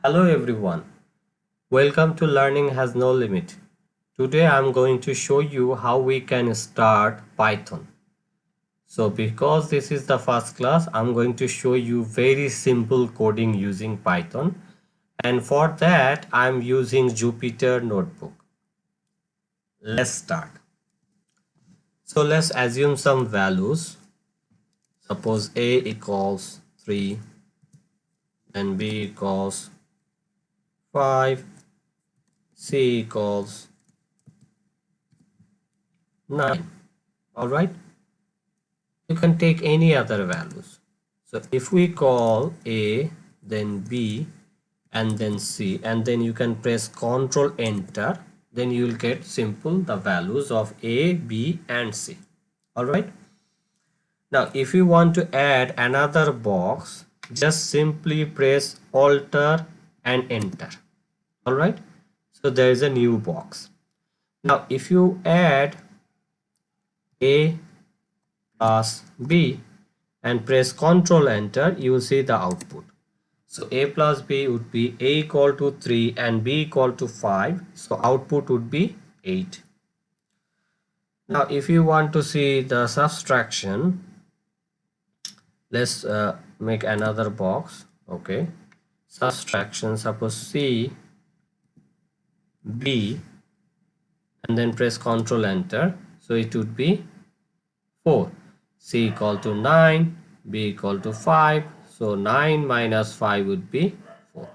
Hello everyone, welcome to Learning Has No Limit. Today I'm going to show you how we can start Python. So because this is the first class, I'm going to show you very simple coding using Python, and for that I'm using Jupyter Notebook. Let's start. So let's assume some values. Suppose a equals 3 and b equals 5, c equals 9. Alright, you can take any other values. So if we call a, then b, and then c, and then you can press Ctrl Enter, then you will get simple the values of a, b, and c. Alright, now if you want to add another box, just simply press Alt and Enter. Alright, so there is a new box. Now if you add a plus b and press Ctrl Enter, you will see the output. So a plus b would be a equal to 3 and b equal to 5. So output would be 8. Now if you want to see the subtraction, let's make another box. Okay, subtraction, suppose c, b, and then press Ctrl Enter. So it would be 4. C equal to 9, b equal to 5. So 9 minus 5 would be 4.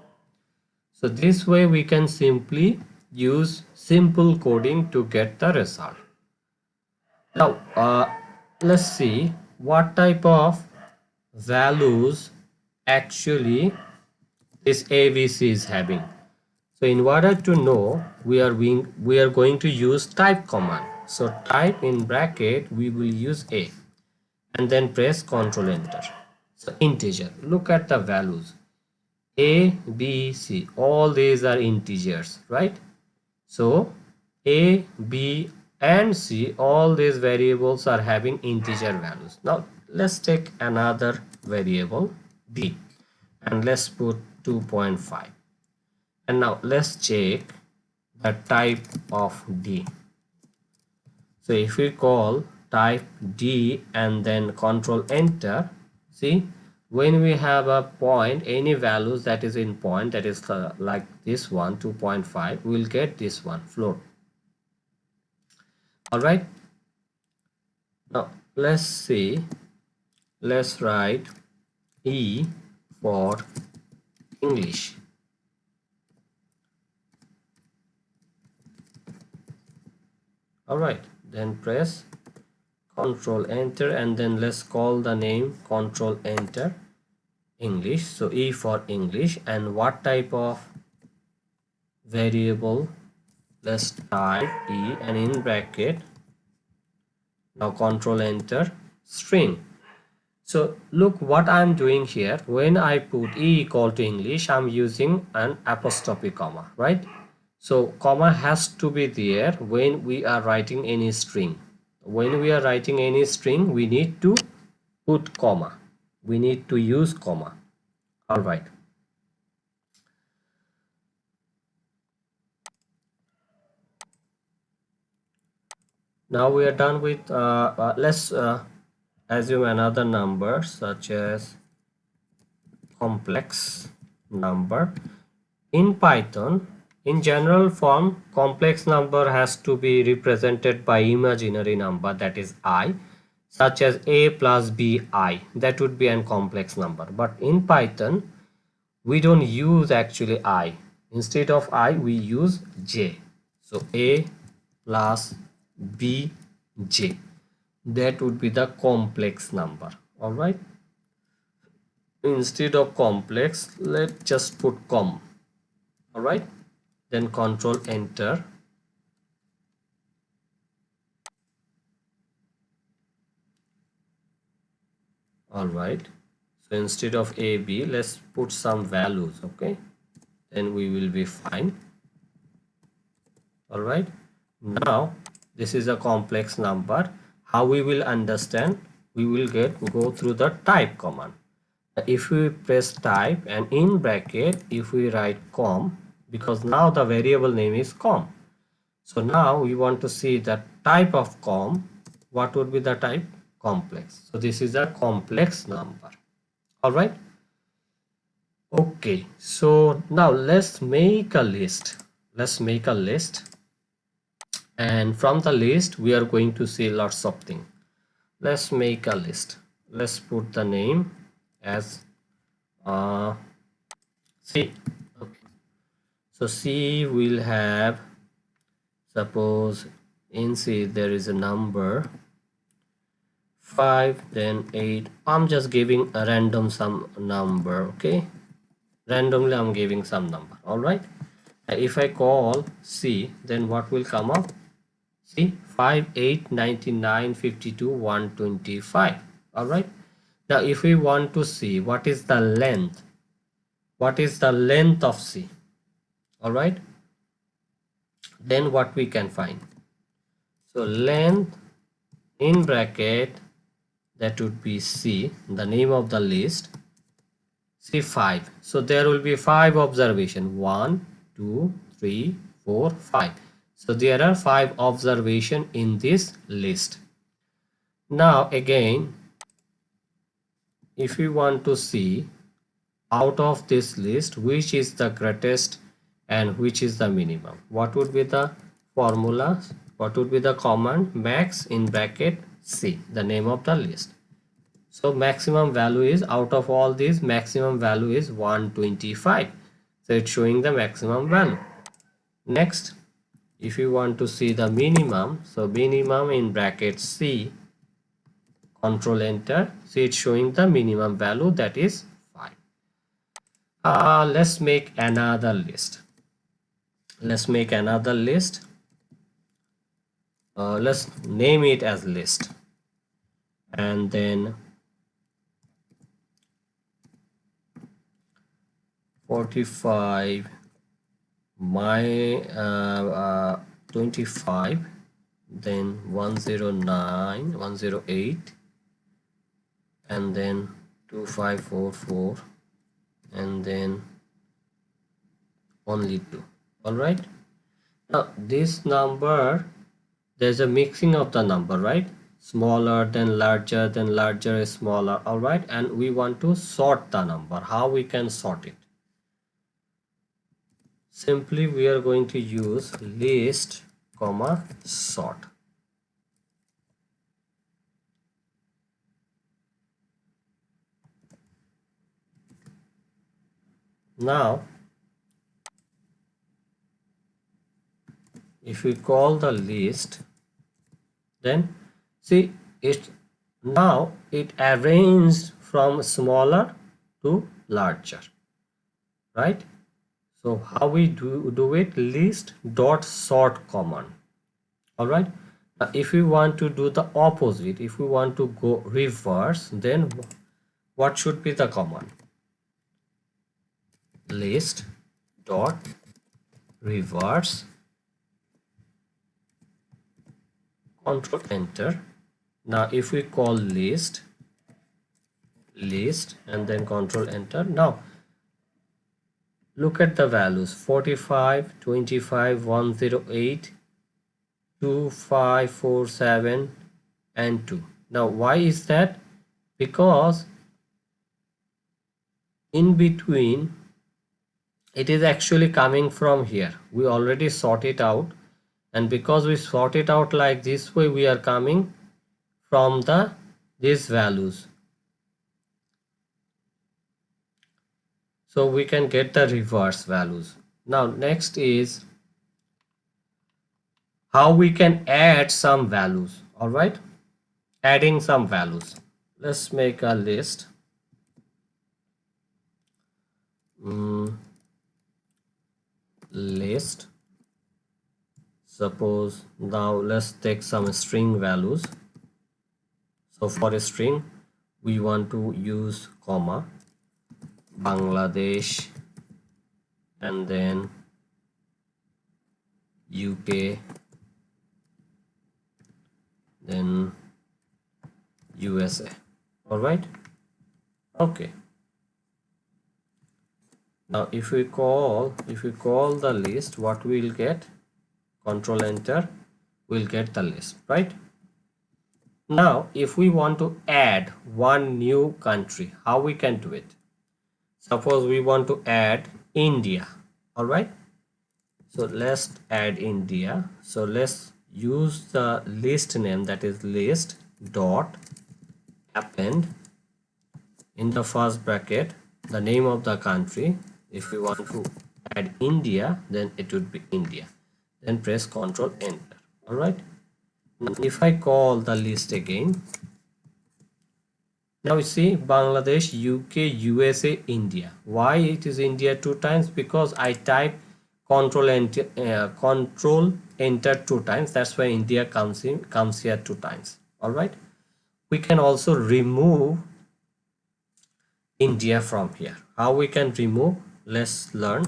So this way we can simply use simple coding to get the result. Now let's see what type of values actually this ABC is having. So in order to know, we are going to use type command. So type in bracket, we will use a, and then press Ctrl Enter. So integer, look at the values a, b, c, all these are integers, right? So a, b, and c, all these variables are having integer values. Now let's take another variable d and let's put 2.5, and now let's check the type of d. So if we call type d and then Control Enter, see, when we have a point, any values that is in point, that is like this one 2.5, we'll get this one float. All right, now let's see, let's write E for English. All right, then press Control Enter, and then let's call the name Control Enter English. So E for English, and what type of variable? Let's type E and in bracket, now Control Enter string. So look what I'm doing here. When I put E equal to English, I'm using an apostrophe comma, right? So comma has to be there when we are writing any string. When we are writing any string, we need to put comma. We need to use comma. All right. Now we are done with, let's assume another number such as complex number. In Python, in general form, complex number has to be represented by imaginary number, that is I, such as a plus b I. That would be a complex number. But in Python, we don't use actually I. Instead of I, we use j. So a plus b j. That would be the complex number. All right. Instead of complex, let's just put com. All right, then Control Enter. All right, so instead of a b, let's put some values. Okay, then we will be fine. All right, now this is a complex number. How we will understand? We will go through the type command. If we press type and in bracket if we write com, because now the variable name is com. So now we want to see the type of com. What would be the type? Complex. So this is a complex number. All right. Okay. So now let's make a list. Let's make a list. And from the list, we are going to see lots of things. Let's make a list. Let's put the name as C. Okay. So C will have, suppose in C there is a number 5, then 8. I'm just giving a random some number. Okay, randomly I'm giving some number. All right. If I call C, then what will come up? See, 5, 8, 99, 52, 125. All right. Now if we want to see what is the length, what is the length of C, all right, then what we can find? So length in bracket, that would be C, the name of the list, C5. So there will be 5 observation, 1, 2, 3, 4, 5. So there are 5 observation in this list. Now again, if we want to see out of this list which is the greatest and which is the minimum, what would be the formula? What would be the command? Max in bracket C, the name of the list. So maximum value is, out of all these, maximum value is 125. So it's showing the maximum value. Next, if you want to see the minimum, so minimum in bracket C, control enter. See, it's showing the minimum value, that is 5. Let's make another list. Let's make another list. Let's name it as list, and then 45 my 25, then 109, 108, and then 2544, and then only 2. All right. Now this number, there's a mixing of the number, right? Smaller then larger is smaller. All right. And we want to sort the number. How we can sort it? Simply we are going to use list comma sort. Now if we call the list, then see it, now it arranged from smaller to larger, right? So how we do it? List dot sort command. All right. If we want to do the opposite, if we want to go reverse, then what should be the command? List dot reverse, control enter. Now if we call list and then control enter, now look at the values: 45, 25, 108, 2547 and 2. Now why is that? Because in between it is actually coming from here. We already sort it out, and because we sort it out like this way, we are coming from these values, so we can get the reverse values. Now next is how we can add some values. All right, adding some values. Let's make a list. List, suppose now let's take some string values. So for a string we want to use comma Bangladesh, and then UK, then USA. All right. Okay. Now if we call the list, what we'll get? Control enter, we'll get the list, right? Now if we want to add one new country, how we can do it? Suppose we want to add India. All right, so let's add India. So let's use the list name, that is list dot append in the first bracket the name of the country. If we want to add India, then it would be India. Then press Ctrl enter. All right, if I call the list again, now you see Bangladesh, UK, USA, India. Why it is India 2 times? Because I type Control enter 2 times. That's why India comes here 2 times. All right. We can also remove India from here. How we can remove? Let's learn.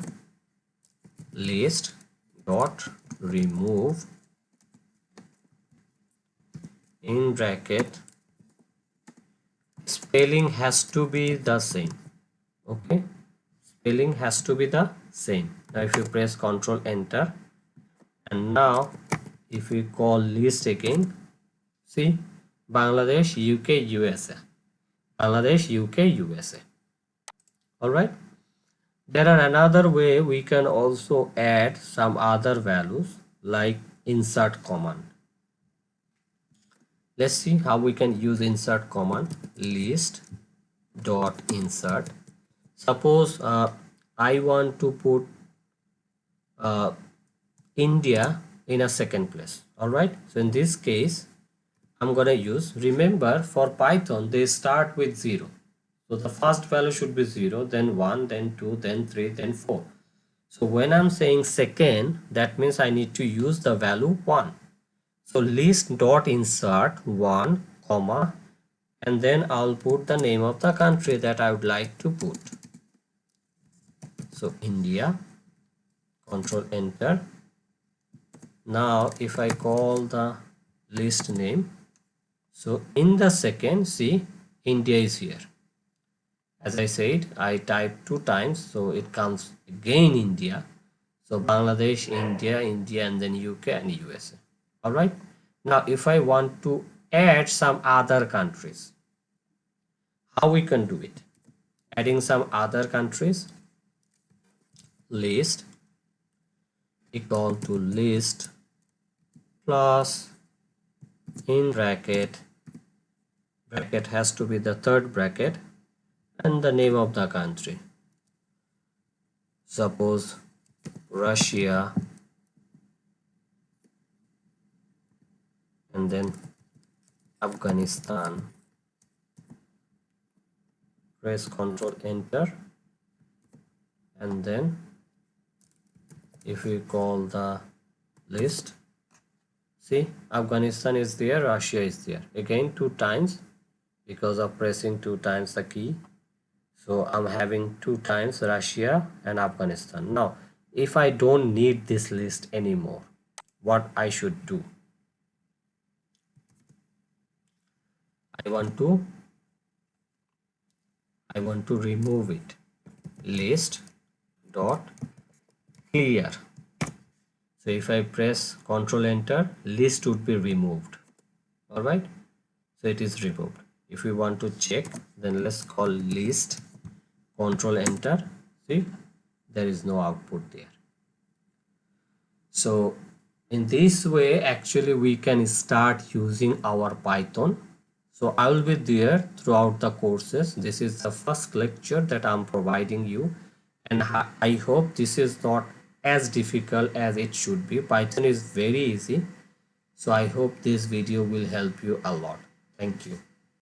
List dot remove in bracket, spelling has to be the same. Okay, spelling has to be the same. Now if you press Ctrl enter, and now if we call list again, see Bangladesh, UK, USA, Bangladesh, UK, USA. All right, there are another way we can also add some other values like insert command. Let's see how we can use insert command. List dot insert. Suppose I want to put India in a second place. All right, so in this case I'm gonna use, remember for Python they start with 0, so the first value should be 0, then 1, then 2, then 3, then 4. So when I'm saying second, that means I need to use the value 1. So list dot insert 1 comma, and then I'll put the name of the country that I would like to put. So India, Control enter. Now if I call the list name, so in the second, see India is here. As I said, I type 2 times, so it comes again India. So Bangladesh, India, India, and then UK and USA. All right, now if I want to add some other countries, how we can do it? Adding some other countries, list equal to list plus in bracket has to be the third bracket, and the name of the country. Suppose Russia, and then Afghanistan. Press Ctrl enter, and then if we call the list, see Afghanistan is there, Russia is there, again 2 times because of pressing 2 times the key. So I'm having 2 times Russia and Afghanistan. Now if I don't need this list anymore, what I should do? I want to remove it. List dot clear. So if I press Ctrl enter, list would be removed. All right, so it is removed. If we want to check, then let's call list, Ctrl enter. See, there is no output there. So in this way actually we can start using our Python. So I will be there throughout the courses. This is the first lecture that I'm providing you, and I hope this is not as difficult as it should be. Python is very easy. So I hope this video will help you a lot. Thank you.